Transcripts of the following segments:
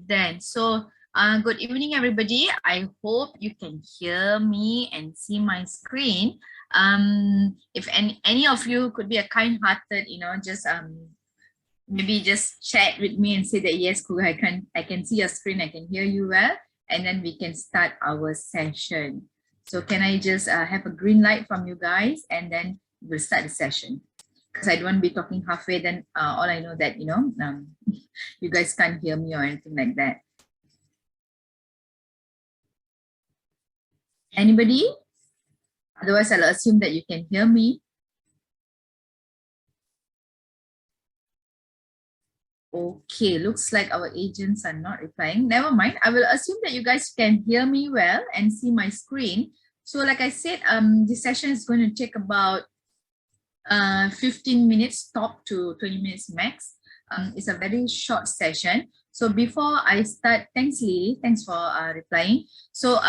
then. So good evening, everybody. I hope you can hear me and see my screen. If any of you could be a kind-hearted, just maybe just chat with me and say that yes, Kuga, I can see your screen, I can hear you well, and then we can start our session. So can I just have a green light from you guys, and then we'll start the session. Because I don't want to be talking halfway, then all I know that, you guys can't hear me or anything like that. Anybody? Otherwise, I'll assume that you can hear me. Okay, looks like our agents are not replying. Never mind. I will assume that you guys can hear me well and see my screen. So like I said, this session is going to take about 15 minutes top to 20 minutes max. It's a very short session. So before I start, thanks Lily, thanks for replying. So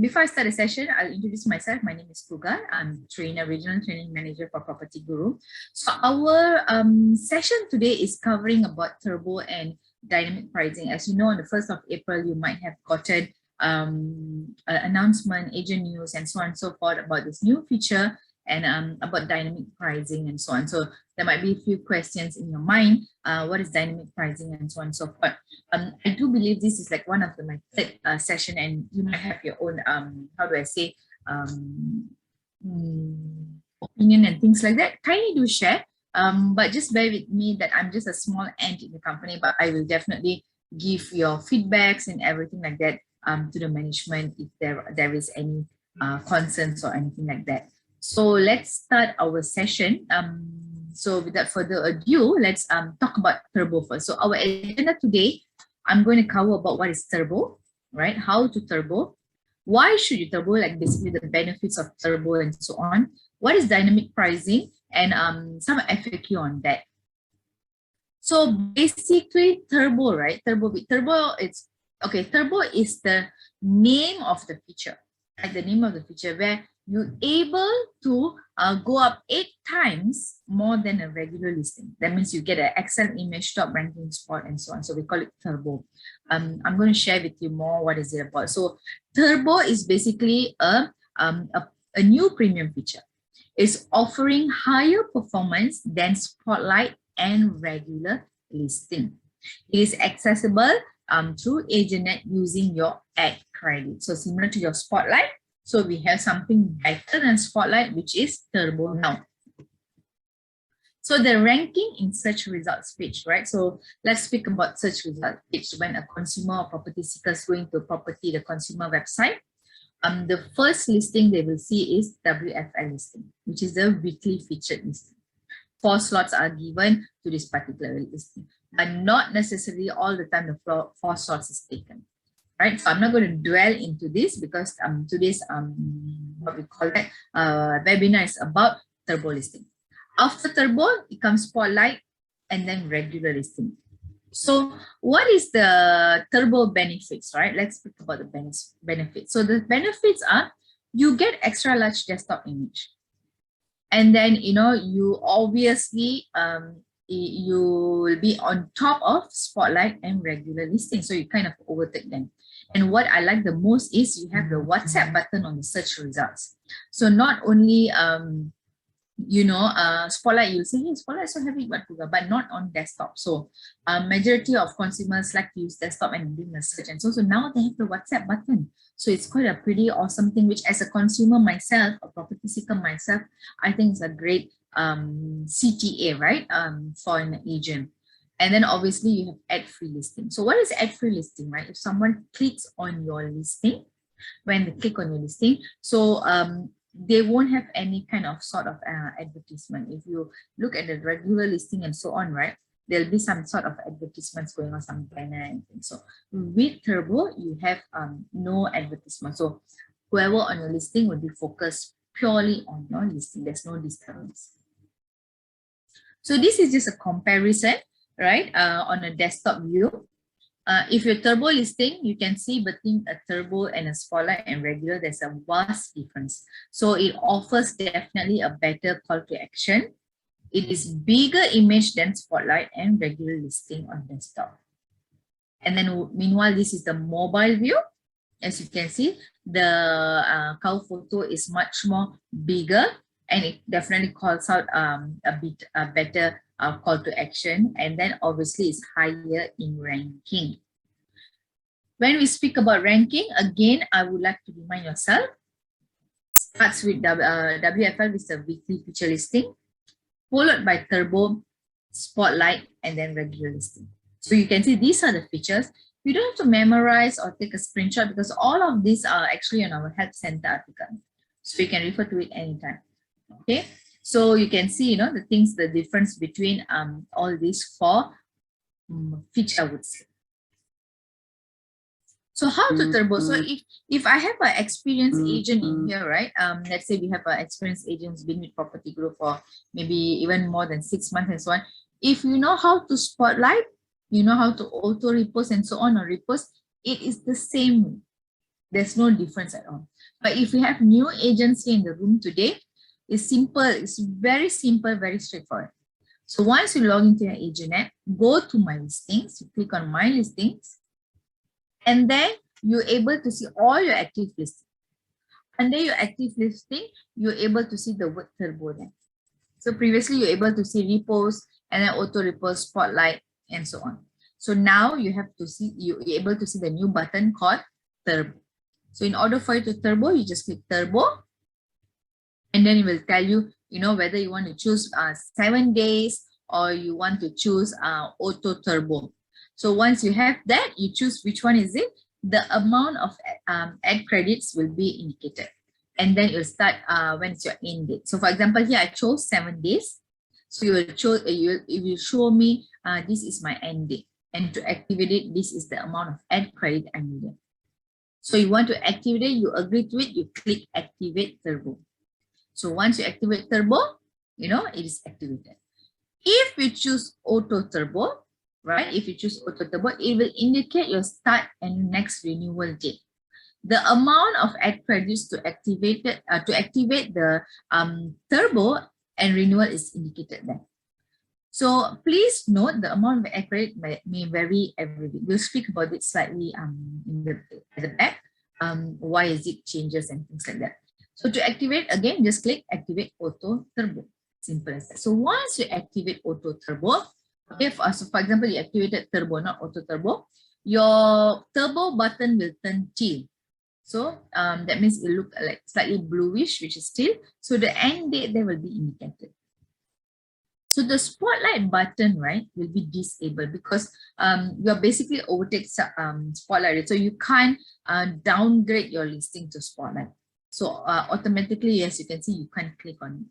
before I start the session, I'll introduce myself. My name is Kuga. I'm regional training manager for PropertyGuru. So our session today is covering about turbo and dynamic pricing. As you know, on the 1st of April, you might have gotten an announcement, agent news, and so on and so forth about this new feature and about dynamic pricing and so on. So there might be a few questions in your mind. What is dynamic pricing and so on and so forth. I do believe this is like one of my third session, and you might have your own, how do I say, opinion and things like that. Kindly do share, but just bear with me that I'm just a small ant in the company, but I will definitely give your feedbacks and everything like that to the management if there is any concerns or anything like that. So let's start our session. So without further ado, let's talk about turbo first. So our agenda today, I'm going to cover about what is turbo, right? How to turbo. Why should you turbo? Like basically the benefits of turbo and so on. What is dynamic pricing? And some FAQ on that. So basically turbo, right? Turbo is the name of the feature, right? The name of the feature where you're able to go up 8 times more than a regular listing. That means you get an excellent image, top ranking spot, and so on. So we call it turbo. I'm going to share with you more what is it about. So turbo is basically a new premium feature. It's offering higher performance than spotlight and regular listing. It is accessible through AgentNet using your ad credit. So similar to your spotlight. So we have something better than spotlight, which is turbo now. So the ranking in search results page, right? So let's speak about search results page. When a consumer or property seeker is going to property, the consumer website, the first listing they will see is WFL listing, which is the weekly featured listing. 4 slots are given to this particular listing, but not necessarily all the time the 4 slots is taken. Right, so I'm not going to dwell into this because today's what we call that webinar is about turbo listing. After turbo, it comes spotlight and then regular listing. So what is the turbo benefits, right? Let's speak about the benefits. So the benefits are you get extra large desktop image, and then you obviously you will be on top of spotlight and regular listing, so you kind of overtake them. And what I like the most is you have the WhatsApp button on the search results. So not only spotlight, you'll say, hey, spotlight so heavy, but not on desktop. So majority of consumers like to use desktop and doing a search, and so now they have the WhatsApp button. So it's quite a pretty awesome thing, which as a consumer myself, a property seeker myself, I think it's a great CTA, right? For an agent. And then obviously you have ad-free listing. So what is ad-free listing, right? If someone clicks on your listing, when they click on your listing, so they won't have any kind of sort of advertisement. If you look at the regular listing and so on, right, there'll be some sort of advertisements going on, some banner and things. So with turbo, you have no advertisement. So whoever on your listing will be focused purely on your listing. There's no disturbance. So this is just a comparison, right, on a desktop view. If you're turbo listing, you can see between a turbo and a spotlight and regular, there's a vast difference. So it offers definitely a better call to action. It is bigger image than spotlight and regular listing on desktop. And then meanwhile, this is the mobile view. As you can see, the cow photo is much more bigger, and it definitely calls out a bit better call to action, and then obviously it's higher in ranking. When we speak about ranking, again, I would like to remind yourself, starts with WFL with the weekly feature listing, followed by turbo, spotlight, and then regular listing. So you can see these are the features. You don't have to memorize or take a screenshot because all of these are actually on our help center article. So you can refer to it anytime. Okay. So you can see, the things, the difference between all these four features, I would say. So how to turbo? So if I have an experienced agent in here, right? Let's say we have an experienced agent who's been with PropertyGuru for maybe even more than 6 months and so on. If you know how to spotlight, you know how to auto repost and so on or repost, it is the same. There's no difference at all. But if you have new agents in the room today, it's simple. It's very simple, very straightforward. So once you log into your agent app, go to my listings, you click on my listings, and then you're able to see all your active listings. Under your active listing, you're able to see the word turbo there. So previously you're able to see repost and then auto repost, spotlight, and so on. So now you have to see, you're able to see the new button called turbo. So in order for you to turbo, you just click turbo, and then it will tell you, whether you want to choose 7 days or you want to choose auto turbo. So once you have that, you choose which one is it. The amount of ad credits will be indicated. And then you'll start when it's your end date. So for example, here I chose 7 days. So you will choose, it will show me this is my end date. And to activate it, this is the amount of ad credit I needed. So you want to activate it, you agree to it, you click activate turbo. So once you activate turbo, it is activated. If you choose auto turbo, right? If you choose auto turbo, it will indicate your start and next renewal date. The amount of ad credits to activate the turbo and renewal is indicated there. So please note the amount of ad credit may vary every week. We'll speak about it slightly at the back. Why is it changes and things like that. So to activate, again, just click activate auto turbo. Simple as that. So once you activate auto turbo, okay, so for example, you activated turbo, not auto turbo, your turbo button will turn teal. So that means it look like slightly bluish, which is teal. So the end date there will be indicated. So the spotlight button, right, will be disabled because you're basically overtake spotlight. So you can't downgrade your listing to spotlight. So automatically, as you can see, you can't click on it.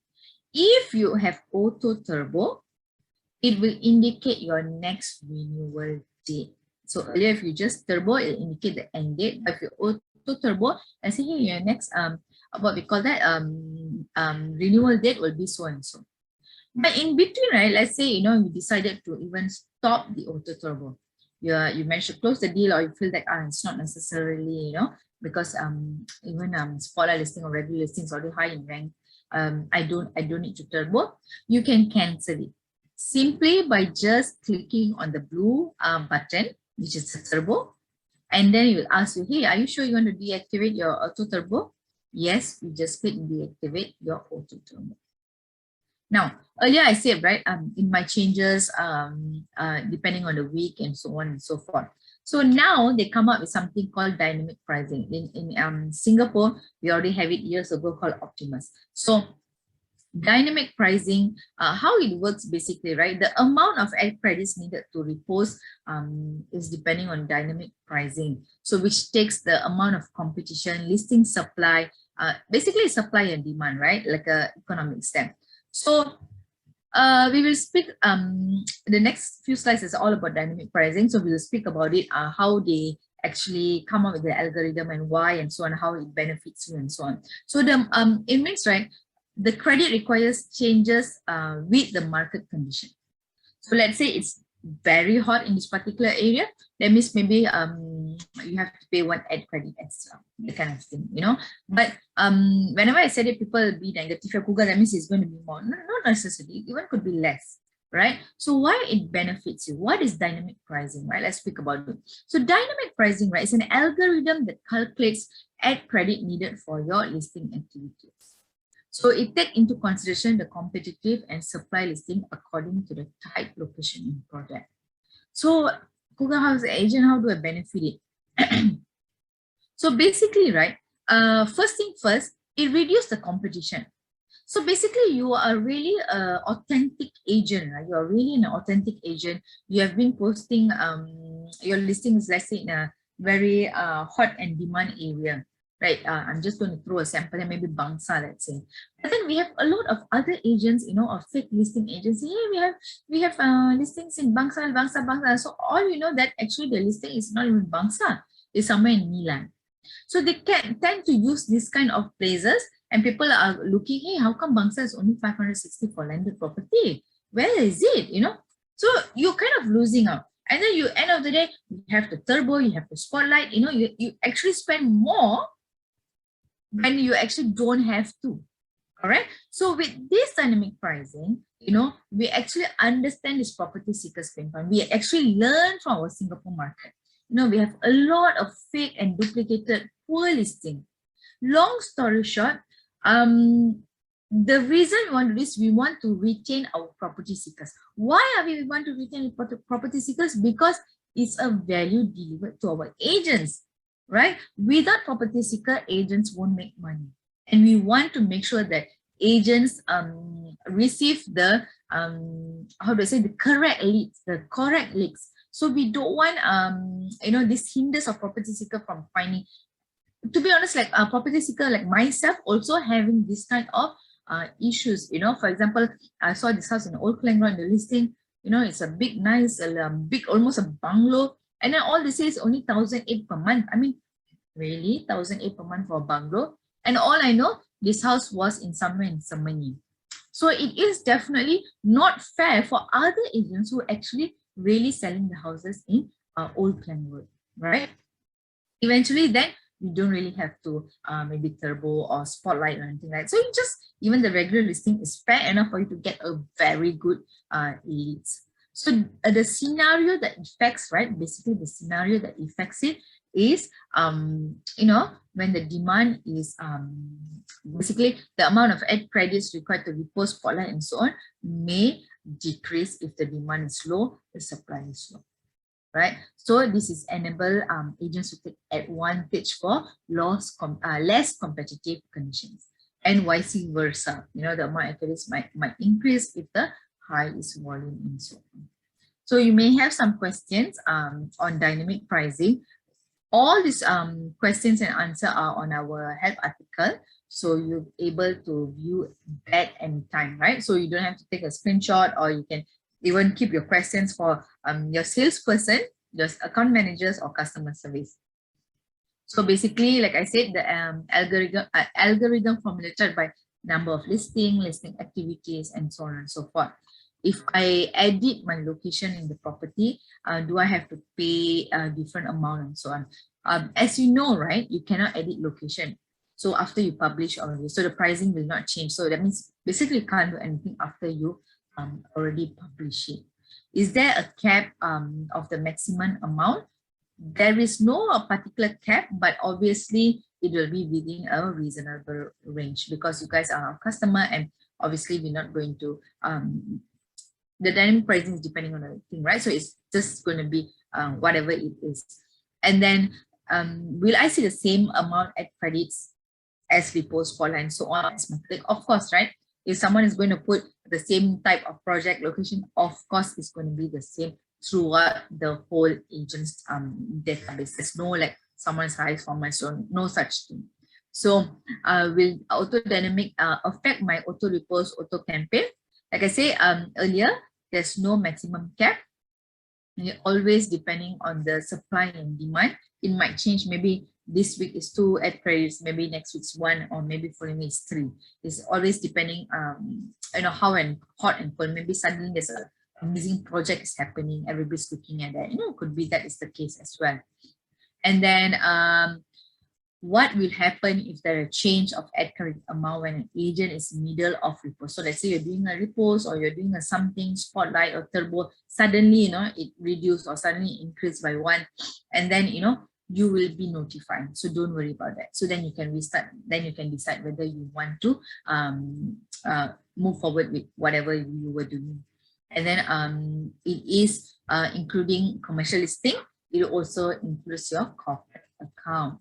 If you have auto turbo, it will indicate your next renewal date. So earlier, if you just turbo, it will indicate the end date. But if you auto turbo, and say here your next what we call that renewal date will be so and so. But in between, right, let's say you decided to even stop the auto turbo. You managed to close the deal, or you feel that it's not necessarily because even spotlight listing or regular listing is already high in rank. I don't need to turbo. You can cancel it simply by just clicking on the blue button, which is the turbo, and then it will ask you, hey, are you sure you want to deactivate your auto turbo? Yes, you just click deactivate your auto turbo. Now, earlier I said, right, in my changes, depending on the week and so on and so forth. So now they come up with something called dynamic pricing. In Singapore, we already have it years ago called Optimus. So dynamic pricing, how it works basically, right? The amount of ad credits needed to repost is depending on dynamic pricing. So which takes the amount of competition, listing supply, basically supply and demand, right? Like a economic step. So we will speak, the next few slides is all about dynamic pricing. So we will speak about it, how they actually come up with the algorithm and why and so on, how it benefits you and so on. So the it means, right, the credit requires changes with the market condition. So let's say it's very hot in this particular area, that means maybe you have to pay 1 ad credit extra, that kind of thing, But whenever I said it, people will be negative. Google, that means it's going to be more. No, not necessarily, even could be less. right? So why it benefits you? What is dynamic pricing, right? Let's speak about it. So dynamic pricing, right, is an algorithm that calculates ad credit needed for your listing activities. So it takes into consideration the competitive and supply listing according to the type, location, and project. So Google House agent, how do I benefit it? So basically, right, first thing first, it reduces the competition. So basically, you are really an authentic agent, right? You are really an authentic agent. You have been posting your listings, let's say, in a very hot and demand area, right? I'm just going to throw a sample, and maybe Bangsa, let's say. But then we have a lot of other agents, you know, of fake listing agents. Hey, we have listings in Bangsa. So all you know that actually the listing is not even Bangsa, it's somewhere in Milan. So they can tend to use this kind of places, and people are looking, hey, how come Bangsa is only 560 for landed property? Where is it? You know, so you're kind of losing out. And then you end of the day, you have the turbo, you have the spotlight, you know, you actually spend more when you actually don't have to. All right. So with this dynamic pricing, you know, we actually understand this property seekers pain point. We actually learn from our Singapore market. You know, we have a lot of fake and duplicated poor listing. Long story short, the reason we want to do this, we want to retain our property seekers. Why are we want to retain property seekers? Because it's a value delivered to our agents, right? Without property seeker, agents won't make money. And we want to make sure that agents receive the, how do I say, the correct leads, So we don't want, you know, this hinders of property seeker from finding. To be honest, like a property seeker like myself also having this kind of issues, you know. For example, I saw this house in Old Klang Road in the listing, you know, it's a big, nice, big, almost a bungalow. And then all they say is only 1,008 per month. I mean, really, 1,008 per month for a bungalow? And all I know, this house was in somewhere in Semeni. So it is definitely not fair for other agents who actually really selling the houses in Old Klang Road, right? Eventually, then you don't really have to maybe turbo or spotlight or anything like that. So you just, even the regular listing is fair enough for you to get a very good leads. So the scenario that affects, right, basically the scenario that affects it is, you know, when the demand is, basically the amount of ad credits required to repost, spotlight, and so on may decrease if the demand is low, the supply is low. Right, so this is enable agents to take advantage for less competitive conditions, and vice versa. You know, the amount of credits might increase if the high is volume and so on. So you may have some questions on dynamic pricing. All these questions and answer are on our help article, so you're able to view that anytime, right? So you don't have to take a screenshot, or you can even keep your questions for your salesperson, just account managers, or customer service. So basically, like I said, the algorithm formulated by number of listing activities, and so on and so forth. If I edit my location in the property, do I have to pay a different amount and so on? As you know, right, you cannot edit location. So after you publish already, so the pricing will not change. So that means basically you can't do anything after you already publish it. Is there a cap of the maximum amount? There is no particular cap, but obviously it will be within a reasonable range, because you guys are our customer, and obviously we're not going to, the dynamic pricing is depending on the thing, right? So it's just going to be whatever it is. And then will I see the same amount at credits as repost, spotlight, and so on? Of course, right? If someone is going to put the same type of project location, of course, it's going to be the same throughout the whole agent's database. There's no like someone's highest for my so no such thing. So will auto dynamic affect my auto repost, auto campaign? Like I say earlier, there's no maximum cap. And always depending on the supply and demand, it might change. Maybe this week is 2 ad credits, maybe next week's 1, or maybe following week is 3. It's always depending, you know, how and hot and cold. Maybe suddenly there's a amazing project is happening, everybody's looking at that. You know, it could be that is the case as well. And then what will happen if there is a change of ad credit amount when an agent is middle of repost. So let's say you're doing a repost or you're doing a something spotlight or turbo, suddenly, it reduced or suddenly increased by 1, and then, you will be notified. So don't worry about that. So then you can restart, then you can decide whether you want to move forward with whatever you were doing. And then it is including commercial listing. It also includes your corporate account.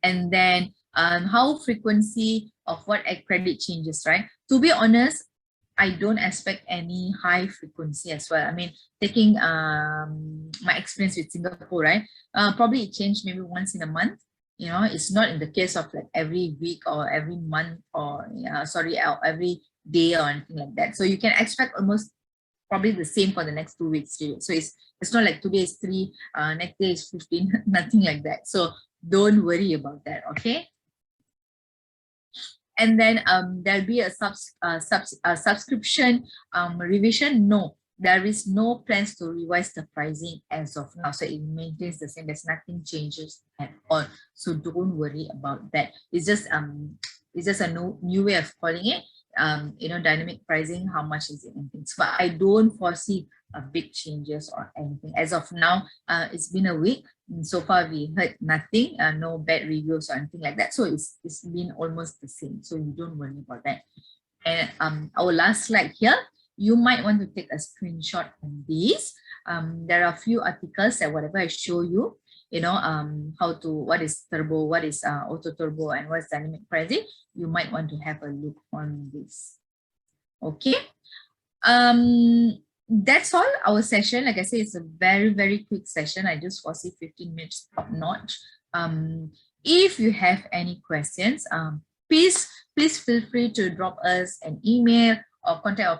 And then how frequency of what ad credit changes, right? To be honest, I don't expect any high frequency as well. I mean, taking my experience with Singapore, right? Probably it changed maybe once in a month. It's not in the case of like every week or every month or every day or anything like that. So you can expect almost probably the same for the next 2 weeks. So it's not like today is 3, next day is 15, nothing like that. So don't worry about that, okay? And then there'll be a subscription revision. No, there is no plans to revise the pricing as of now. So it maintains the same. There's nothing changes at all. So don't worry about that. It's just a new way of calling it. Dynamic pricing, how much is it and things. But I don't foresee big changes or anything. As of now, it's been a week. And so far, we heard nothing, no bad reviews or anything like that. So it's been almost the same. So you don't worry about that. And our last slide here, you might want to take a screenshot on this. There are a few articles that whatever I show you, what is turbo, what is auto turbo, and what's dynamic pricing, you might want to have a look on this. Okay. That's all our session. Like I say, it's a very, very quick session. I just foresee 15 minutes top notch. If you have any questions, please feel free to drop us an email or contact our customer